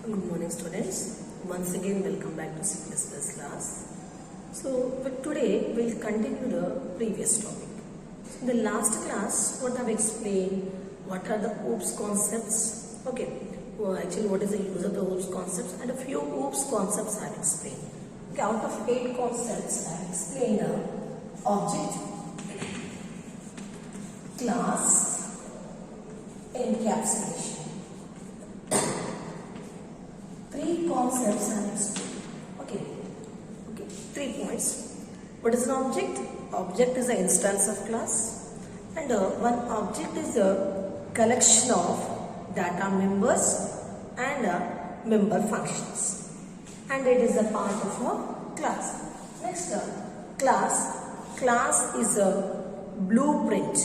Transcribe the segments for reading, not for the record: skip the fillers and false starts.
Good morning students. Once again welcome back to C++ class. So today we'll continue the previous topic. So in the last class what I've explained, what are the OOPS concepts, okay, actually what is the use of the OOPS concepts, and a few OOPS concepts I've explained. Okay, out of 8 concepts I've explained object, class, encapsulation. 3 concepts are explained. Okay. 3 points. What is an object? Object is an instance of class, and one object is a collection of data members and member functions, and it is a part of a class. Next, class. Class is a blueprint.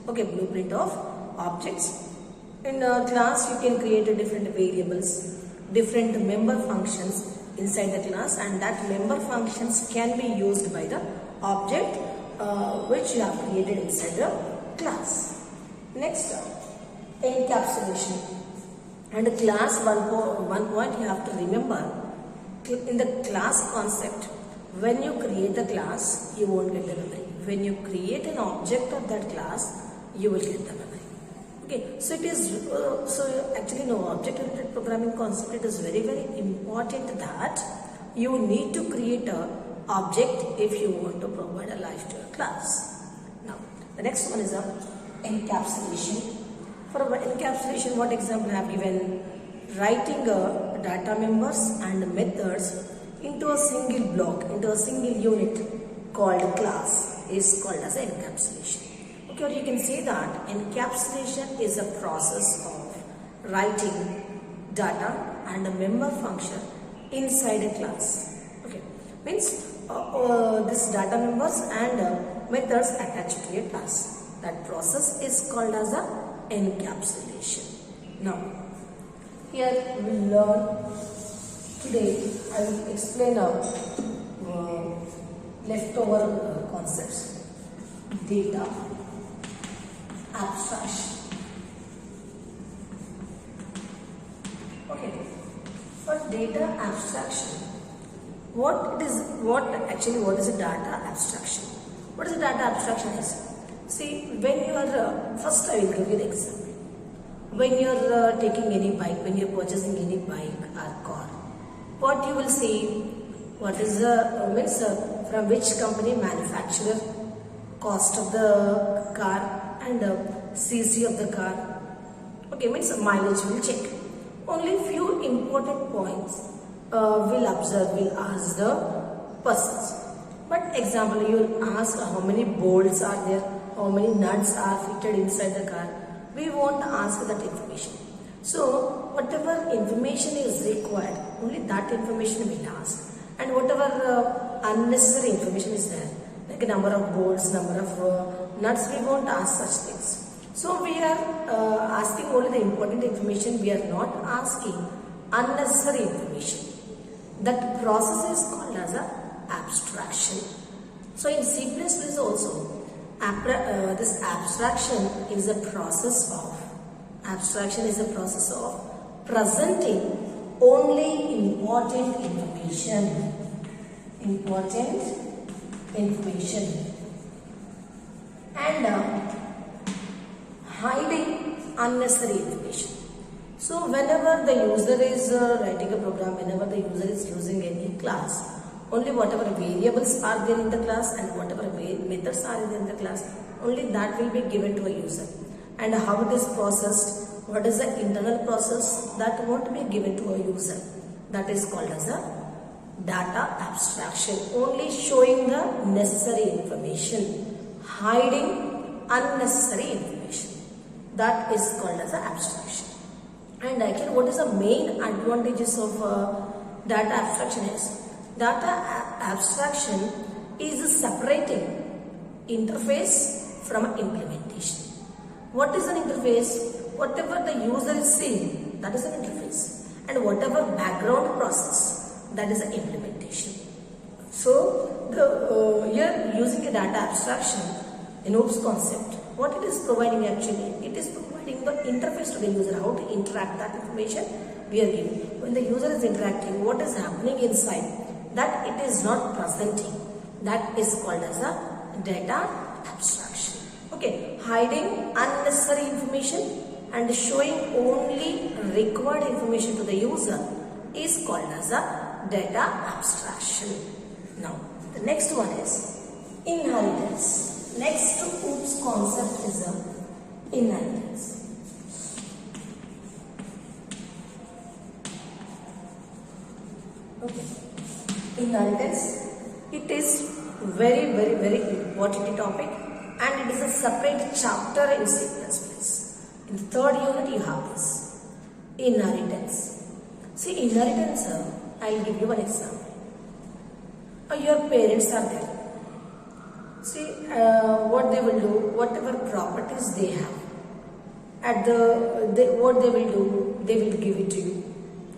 Okay, blueprint of objects. In a class, you can create a different variables, different member functions inside the class, and that member functions can be used by the object which you have created inside the class. Next, encapsulation. And class, one point you have to remember, in the class concept, when you create the class, you won't get the memory. When you create an object of that class, you will get the memory. Okay, so it is actually no object-oriented programming concept. It is very important that you need to create a object if you want to provide a life to your class. Now, the next one is a encapsulation. For encapsulation, what example I have given? Writing data members and methods into a single block, into a single unit called class is called as encapsulation. Or you can say that encapsulation is a process of writing data and a member function inside a class. Okay, means this data members and methods attached to a class. That process is called as a encapsulation. Now, here we will learn today. I will explain leftover concepts: data abstraction. Okay, for data abstraction, what is a data abstraction? What is a data abstraction is? See, when you are first I will give you the example. When you are taking any bike, when you are purchasing any bike or car, what you will see, what is the from which company, manufacturer, cost of the car, and CC of the car. Okay, means mileage will check. Only few important points will ask the persons. But example, you will ask how many bolts are there, how many nuts are fitted inside the car. We won't ask that information. So whatever information is required, only that information we will ask. And whatever unnecessary information is there, like a number of bolts, number of nuts, we won't ask such things. So we are asking only the important information. We are not asking unnecessary information. That process is called as a abstraction. So in C++ also, this abstraction is a process of presenting only important information. And hiding unnecessary information. So whenever the user is writing a program, whenever the user is using any class, only whatever variables are there in the class and whatever methods are there in the class, only that will be given to a user. And how it is processed, what is the internal process, that won't be given to a user. That is called as a data abstraction, only showing the necessary information, hiding unnecessary information. That is called as an abstraction. And actually, what is the main advantages of data abstraction is? Data abstraction is separating interface from implementation. What is an interface? Whatever the user is seeing, that is an interface, and whatever background process, that is an implementation. So here using a data abstraction in OOPS concept, what it is providing actually, it is providing the interface to the user, how to interact that information we are giving. When the user is interacting, what is happening inside, that it is not presenting. That is called as a data abstraction. Okay, hiding unnecessary information and showing only required information to the user is called as a data abstraction. Now, the next one is inheritance. Next OOPS concept is a inheritance. Okay, inheritance. It is very important topic, and it is a separate chapter in C++. In the third unit, you have this inheritance. See, inheritance. I'll give you one example. Your parents are there. See, what they will do, whatever properties they have, what they will do, they will give it to you.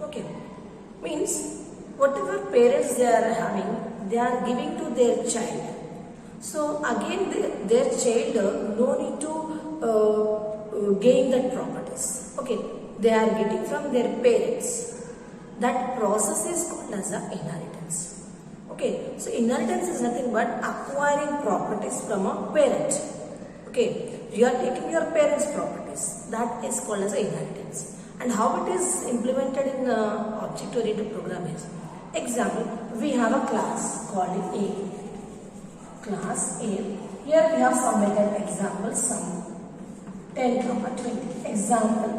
Okay, means whatever parents they are having, they are giving to their child. So again, their child no need to gain that properties. Okay, they are getting from their parents. That process is called as a inheritance. Okay, so inheritance is nothing but acquiring properties from a parent. Okay, you are taking your parents' properties. That is called as a inheritance. And how it is implemented in object-oriented programming is, example, we have a class called A. Class A. Here we have some method, example, sum 10, 20. Example.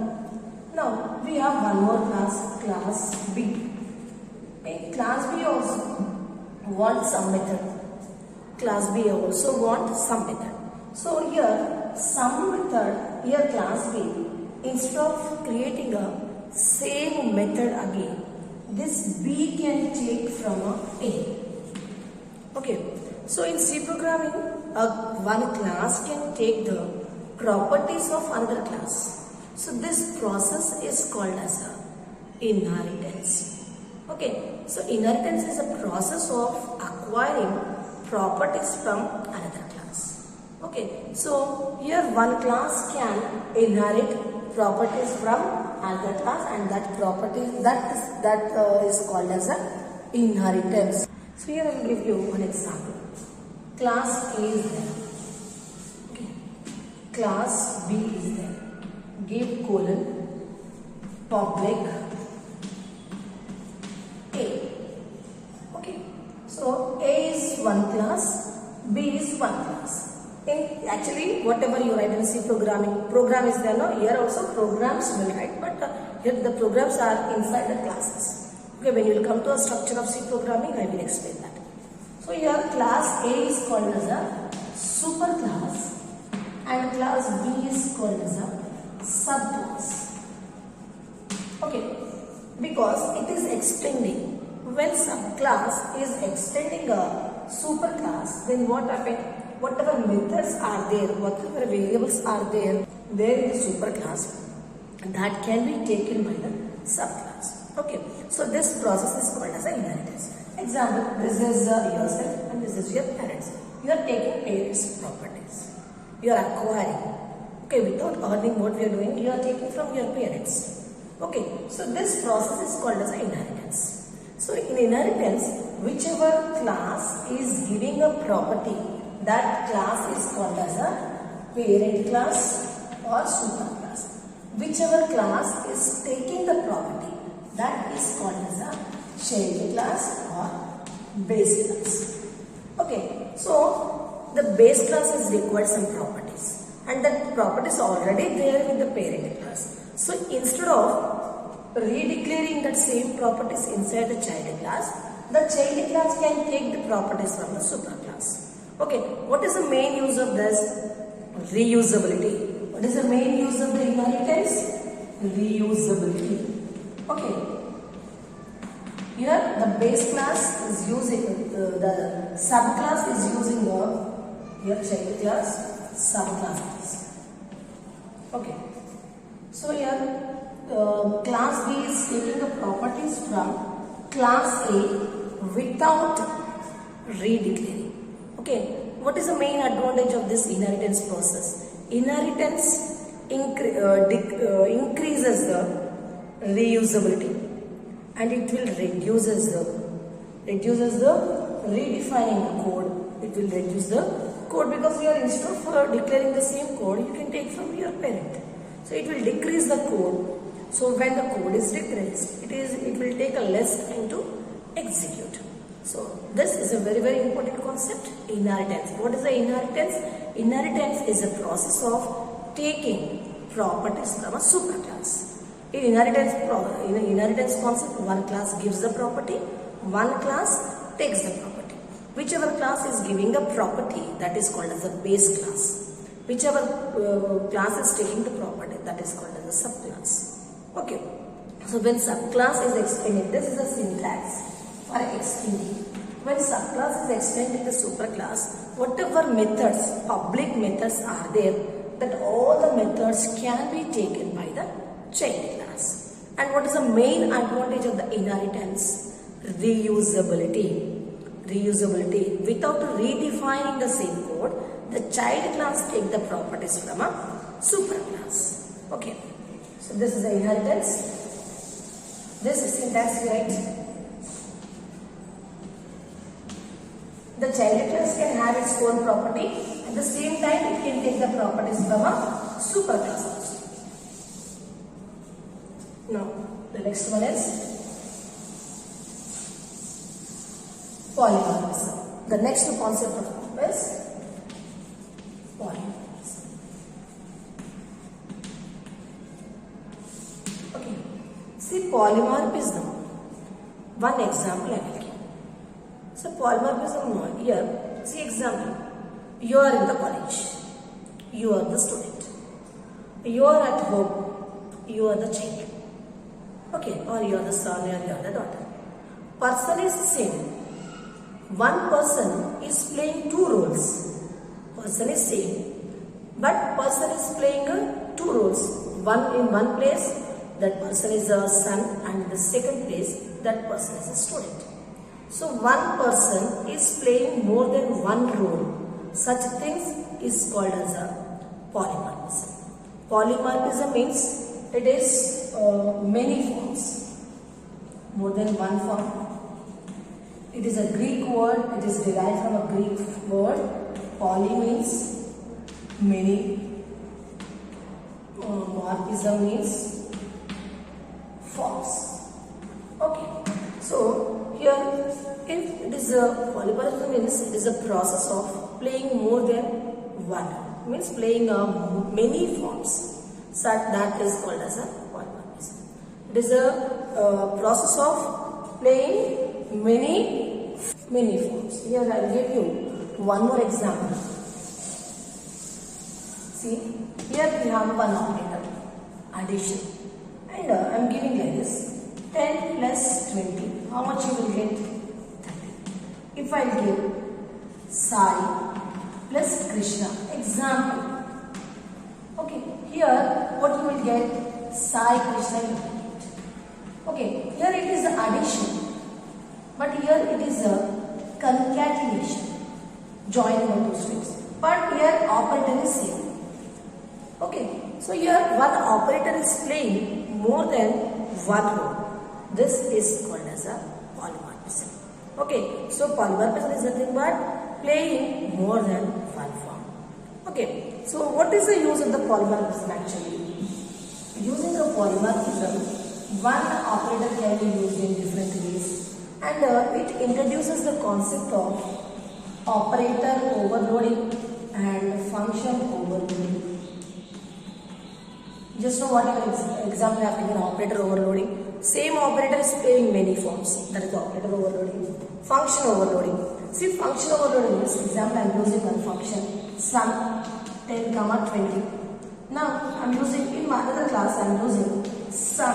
Now we have one more class, class B. In class B also want some method. Class B also want some method. So here some method, here class B, instead of creating a same method again, this B can take from A. Okay, so in C programming, one class can take the properties of another class. So this process is called as a inheritance. Okay, so inheritance is a process of acquiring properties from another class. Okay, so here one class can inherit properties from another class, and that property that is called as a inheritance. So here I will give you one example. Class A is there. Okay, class B is there. Give colon public A. Okay, so A is one class, B is one class. Actually, whatever you write in C programming, program is there. No, here also programs will write, but here the programs are inside the classes. Okay, when you will come to a structure of C programming, I will explain that. So here class A is called as a superclass, and class B is called as a subclass. Okay, because it is extending. When subclass is extending a superclass, then what happens? Whatever methods are there, whatever variables are there in the superclass, that can be taken by the subclass. Okay, so this process is called as an inheritance. Example, this is yourself and this is your parents. You are taking parents' properties. You are acquiring. Okay, without earning what we are doing, you are taking from your parents. Okay, so this process is called as an inheritance. So in inheritance, whichever class is giving a property, that class is called as a parent class or superclass. Whichever class is taking the property, that is called as a child class or base class. Okay, so the base class is required some properties, and that property is already there with the parent class. So instead of redeclaring that same properties inside the child class, the child class can take the properties from the superclass. Okay, what is the main use of this? Reusability. What is the main use of the inheritance? Reusability. Okay. Here the base class is using the subclass is using the child class, subclass. Okay. So here class B is taking the properties from class A without redeclaring. Okay, what is the main advantage of this inheritance process? Inheritance increases the reusability, and it will reduces the redefining the code. It will reduce the code because you are, instead of declaring the same code, you can take from your parent. So it will decrease the code. So when the code is decreased, it will take a less time to execute. So this is a very, very important concept, inheritance. What is the inheritance? Inheritance is a process of taking properties from a superclass. In inheritance concept, one class gives the property, one class takes the property. Whichever class is giving the property, that is called as a base class. Whichever class is taking the property, that is called as a subclass. Okay. So when subclass is extended, this is a syntax for extending. When subclass is extended in the superclass, whatever methods, public methods are there, that all the methods can be taken by the child class. And what is the main advantage of the inheritance? Reusability. Reusability. Without redefining the same code, the child class take the properties from a superclass. Okay. So this is the inheritance. This is syntax, right? The child class can have its own property. At the same time, it can take the properties from a superclass also. Now, the next one is polymorphism. The next concept of is polymorphism. Okay. See, polymorphism. One example I will give. So polymorphism here, see example. You are in the college. You are the student. You are at home. You are the child. Okay, or you are the son, or you are the daughter. Person is the same. One person is playing two roles. Person is same, but person is playing two roles. One in one place, that person is a son, and in the second place, that person is a student. So one person is playing more than one role. Such things is called as a polymorphism. Polymorphism means it is many forms, more than one form. It is a Greek word. It is derived from a Greek word. Poly means many. Morphism means forms. Okay. So here, if it is a polymorphism means it is a process of playing more than one. Means playing many forms. So that is called as a polymorphism. It is a process of playing many forms. Here I will give you one more example. See, here we have one operator, addition, and I am giving like this: 10 plus 20. How much you will get? 30. If I give Sai plus Krishna, example. Okay, here what you will get? Sai, Krishna you will get. Okay, here it is addition. But here it is a concatenation, joining the two strings. But here operator is same. Okay, so here one operator is playing more than one role. This is called as a polymorphism. Okay, so polymorphism is nothing but playing more than one form. Okay, so what is the use of the polymorphism actually? Using the polymorphism, one operator can be used in different ways. And it introduces the concept of operator overloading and function overloading. Just know what example I have given: operator overloading. Same operator is playing many forms. That is operator overloading. Function overloading. See, function overloading means, example I am using one function, sum 10, 20. Now I am using, in my other class I am using sum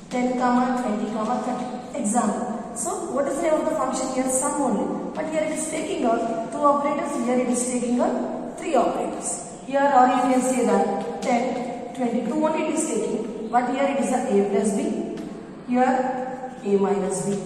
10, 20, 30. Example. So what is the name of the function here? Sum only. But here it is taking out two operators. Here it is taking out three operators. Here, or you can say that 10, 22 only it is taking. But here it is a plus b. Here a minus b.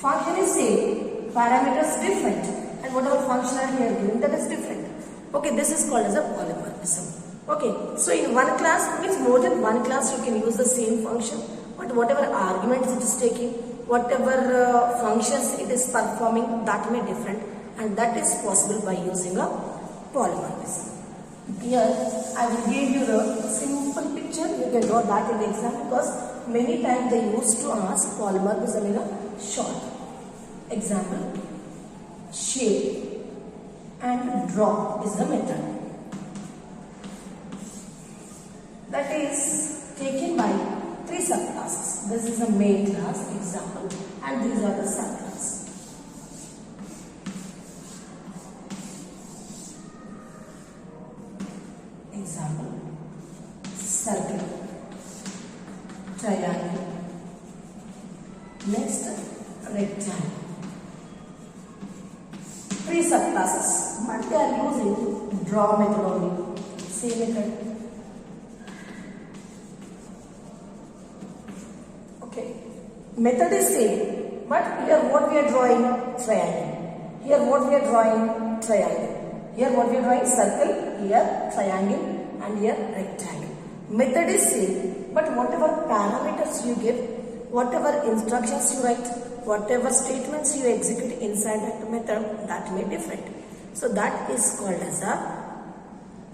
Function is same. Parameters different. And whatever function are here given, that is different. Okay, this is called as a polymorphism. Okay, so in one class means more than one class you can use the same function, but whatever arguments it is taking, whatever functions it is performing, that may different, and that is possible by using a polymorphism. Here I will give you the simple picture. You can draw that in the exam because many times they used to ask polymorphism in a short. Example, shape and draw is the method. That is taken by three subclasses. This is a main class example and these are the subclasses. Example, circle, triangle, next rectangle. Three subclasses, but they are using draw method only. Same method. Okay, method is same, but here what we are drawing? Triangle. Here what we are drawing? Triangle. Here what we are drawing? Circle. Here triangle, and here rectangle. Method is same, but whatever parameters you give, whatever instructions you write, whatever statements you execute inside that method, that may be different. So that is called as a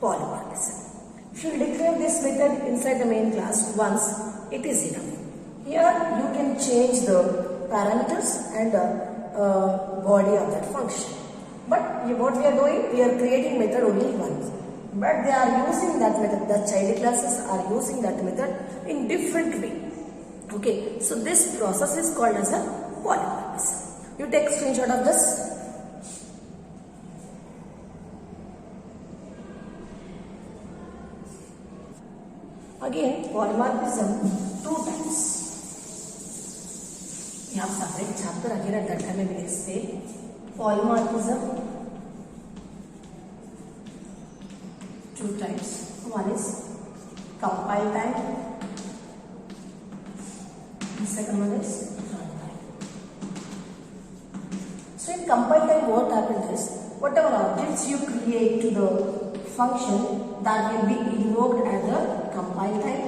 polymorphism. If you declare this method inside the main class once, it is enough. Here you can change the parameters and body of that function. But what we are doing, we are creating method only once. But they are using that method, the child classes are using that method in different way. Okay, so this process is called as a polymorphism. You take screenshot of this. Again, polymorphism, two types. You have separate chapter again at that time I will say polymorphism, two types. One is compile time, the second one is runtime. So in compile time what happens is, whatever objects you create to the function, that will be invoked at the compile time,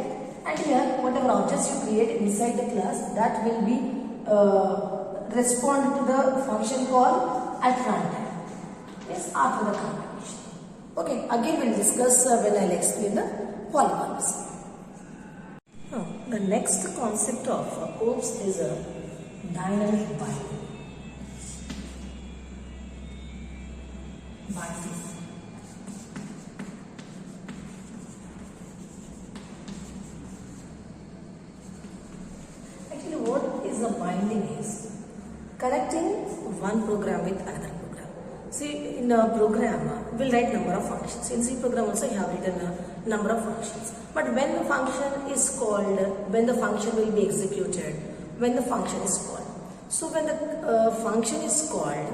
and here whatever objects you create inside the class, that will be respond to the function call at runtime. Yes, after the compilation. Okay, again we will discuss when I will explain the polymorphism. Now, the next concept of OOPS is a dynamic binding. Actually, what is a binding is connecting one program with another program. See, in a program, we'll write number of functions. In C program also you have written a number of functions. But when the function is called, when the function will be executed, when the function is called. So when the function is called,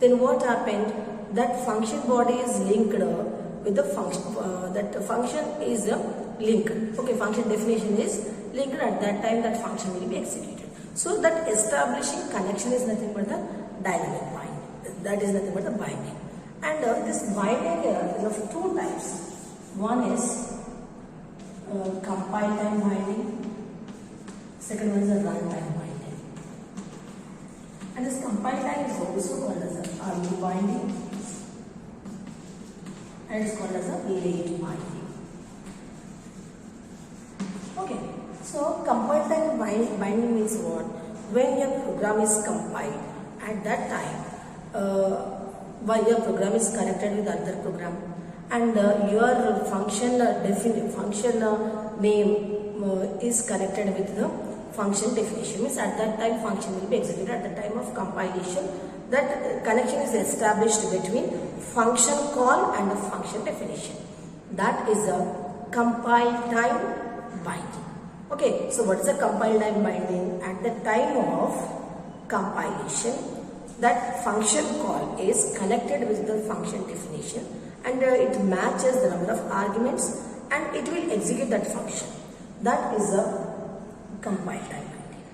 then what happened? That function body is linked with the function. That function is linked. Okay, function definition is linked at that time that function will be executed. So that establishing connection is nothing but the dynamic binding. That is nothing but the binding. And this binding here is of two types. One is compile time binding. Second one is a runtime binding. And this compile time is also called as a early binding. And it's called as a late binding. Okay, so compile time binding means what? When your program is compiled, at that time, while your program is connected with other program, and your function name is connected with the function definition. Means at that time function will be executed. At the time of compilation, that connection is established between function call and the function definition. That is a compile time binding. Okay, so what is a compile time binding? At the time of compilation, that function call is connected with the function definition, and it matches the number of arguments and it will execute that function. That is a compile time binding.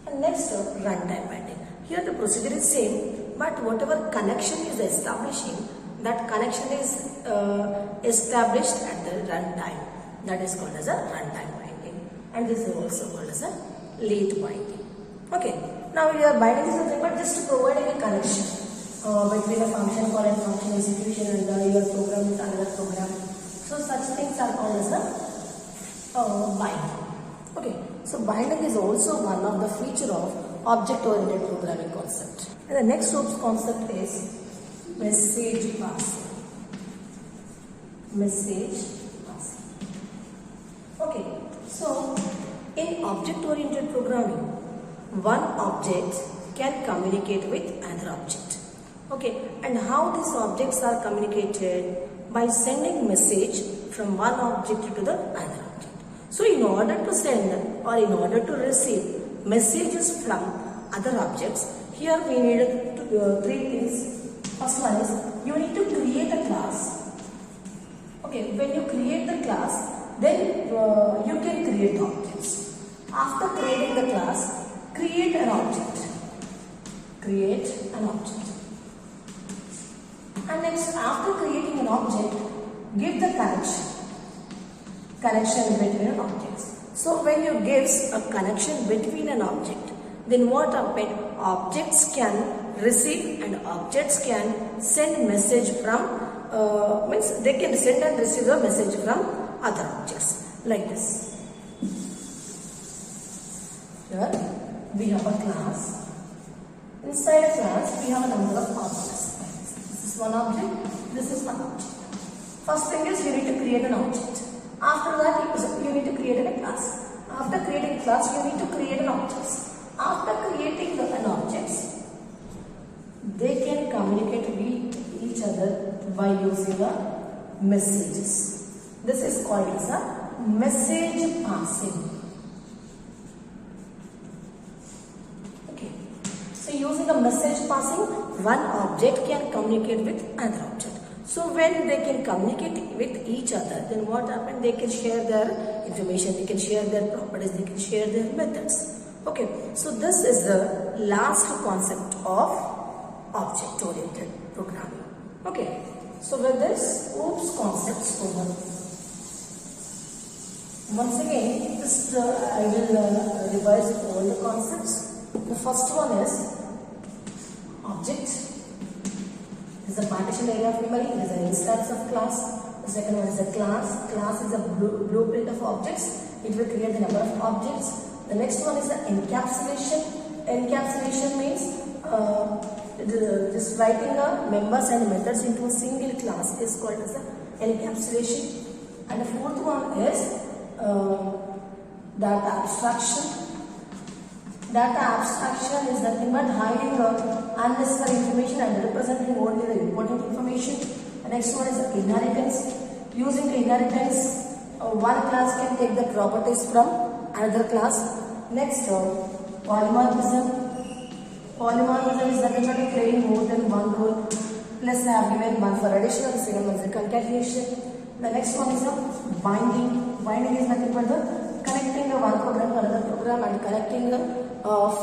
And next, runtime binding. Here the procedure is same, but whatever connection is establishing, that connection is established at the runtime. That is called as a runtime binding, and this is also called as a late binding. Okay. Now your binding is nothing but just providing a connection between a function call and function execution and your program with another program. So such things are called as a binding. Okay. So binding is also one of the feature of object-oriented programming concept. And the next OOPS concept is message passing. Message passing. Okay. So in object-oriented programming, one object can communicate with another object. Okay, and how these objects are communicated? By sending message from one object to the other object. So in order to send or in order to receive messages from other objects, here we need three things. First one is you need to create a class. Okay, when you create the class, then you can create the objects. After creating the class, create an object. Create an object. And next, after creating an object, give the connection between objects. So when you give a connection between an object, then what happens? Objects can receive and objects can send message from, means they can send and receive a message from other objects, like this. Here we have a class. Inside a class, we have a number of objects. This is one object, this is one object. First thing is you need to create an object. After that, you need to create a class. After creating a class, you need to create an object. After creating an object, they can communicate with each other by using messages. This is called as a message passing. Using a message passing, one object can communicate with another object. So when they can communicate with each other, then what happens? They can share their information, they can share their properties, they can share their methods. Okay, so this is the last concept of object-oriented programming. Okay, so with this OOPS concepts over. Once again, just I will revise all the concepts. The first one is object is a partition area of memory. It is an instance of class. The second one is a class. Class is a blueprint of objects. It will create the number of objects. The next one is the encapsulation. Encapsulation means just writing the members and methods into a single class is called as the encapsulation. And the fourth one is data abstraction. Data abstraction is nothing but hiding unnecessary information and representing only the important information. The next one is the inheritance. Using the inheritance, one class can take the properties from another class. Next, polymorphism. Polymorphism is nothing but playing more than one role. Plus, I have given one for addition, the second one is the concatenation. The next one is the binding. Binding is nothing but the connecting the one program to another program and connecting the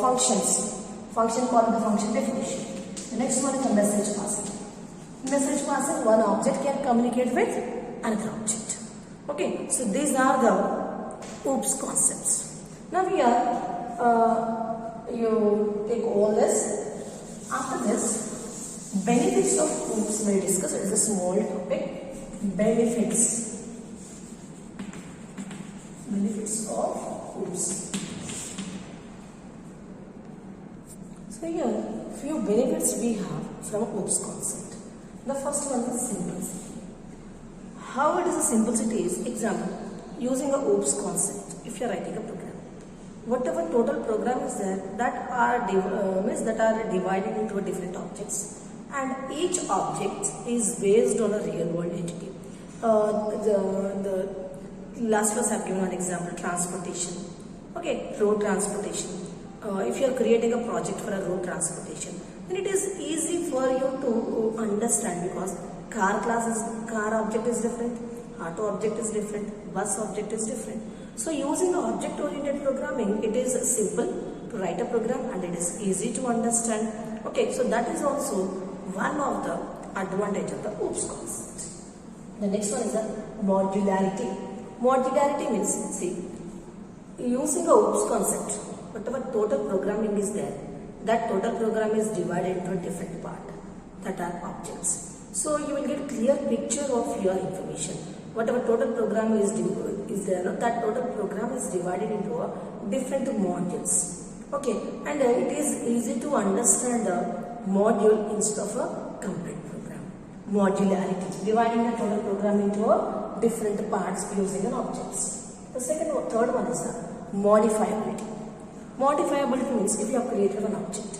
functions. Function called the function definition. The next one is the message passing. Message passing, one object can communicate with another object. Okay, so these are the OOPS concepts. Now we are, you take all this. After this, benefits of OOPS we will discuss. It is a small topic. Benefits. Benefits of OOPS. So here, few benefits we have from OOPS concept. The first one is simplicity. How it is a simplicity is, example, using a OOPS concept, if you are writing a program. Whatever total program is there, that are divided into different objects, and each object is based on a real world entity. The last class I have given an example, transportation. Okay, road transportation. If you are creating a project for a road transportation, then it is easy for you to understand, because car object is different, auto object is different, bus object is different. So using object-oriented programming, it is simple to write a program and it is easy to understand. Okay, so that is also one of the advantage of the OOPS concept. The next one is the modularity. Modularity means, see, using the OOPS concept, whatever total programming is there, that total program is divided into a different part that are objects. So you will get clear picture of your information. Whatever total program is there, that total program is divided into a different modules. Okay, and it is easy to understand the module instead of a complete program. Modularity, dividing the total program into a different parts using an objects. The third one is the modifiability. Modifiability means if you have created an object,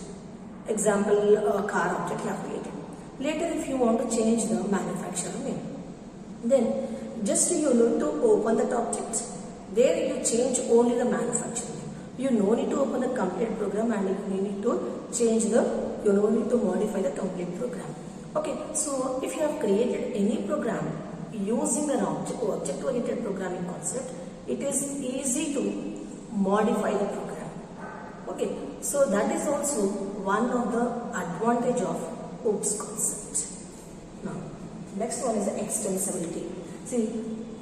example a car object you have created. Later if you want to change the manufacturer name, then just you need to open that object. There you change only the manufacturer name. You no need to open the complete program and you need to change you no need to modify the complete program. Okay, so if you have created any program using an object-oriented programming concept, it is easy to modify the program. Okay, so that is also one of the advantage of OOPS concept. Now, next one is the extensibility. See,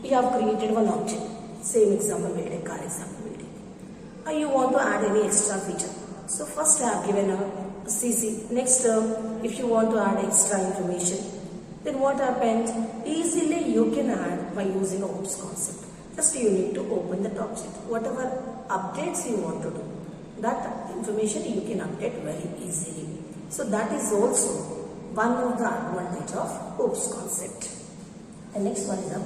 you have created one object. Same example we take, car example we take. You want to add any extra feature. So first I have given a CC. Next, if you want to add extra information, then what happened? Easily you can add by using a OOPS concept. Just you need to open that object. Whatever updates you want to do, that information you can update very easily. So that is also one of the advantage of OOPS concept. And next one is the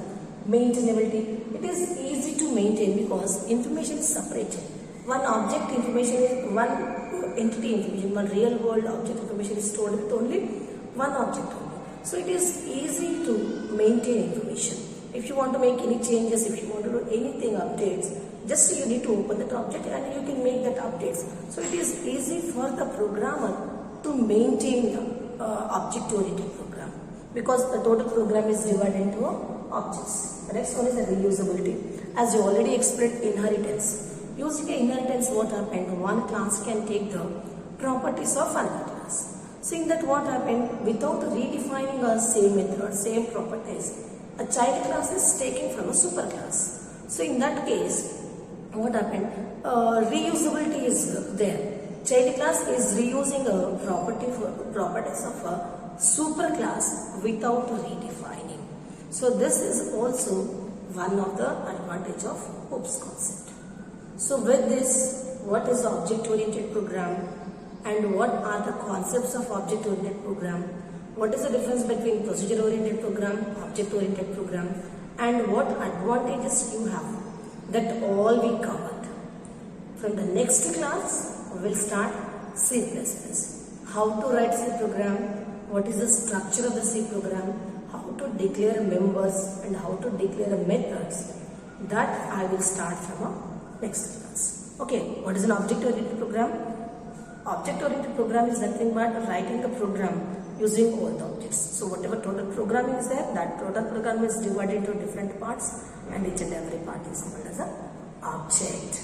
maintainability. It is easy to maintain because information is separated. One object information is one entity information, one real world object information is stored with only one object only. So it is easy to maintain information. If you want to make any changes, if you want to do anything updates, just you need to open that object and you can make that updates. So it is easy for the programmer to maintain the object-oriented program because the total program is divided into objects. The next one is the reusability. As you already explained, inheritance. Using inheritance, what happened? One class can take the properties of another class. Seeing that what happened, without redefining a same method, same properties, a child class is taken from a super class. So in that case, what happened? Reusability is there. Child class is reusing a properties of a super class without redefining. So this is also one of the advantage of OOPS concept. So with this, what is the object-oriented program and what are the concepts of object-oriented program? What is the difference between procedure-oriented program, object-oriented program, and what advantages you have? That all we covered. From the next class, we will start C++. How to write C program, what is the structure of the C program, how to declare members and how to declare methods. That I will start from a next class. Okay, what is an object-oriented program? Object-oriented program is nothing but writing a program using all the objects. So whatever total programming is there, that total program is divided into different parts and each and every part is called as an object.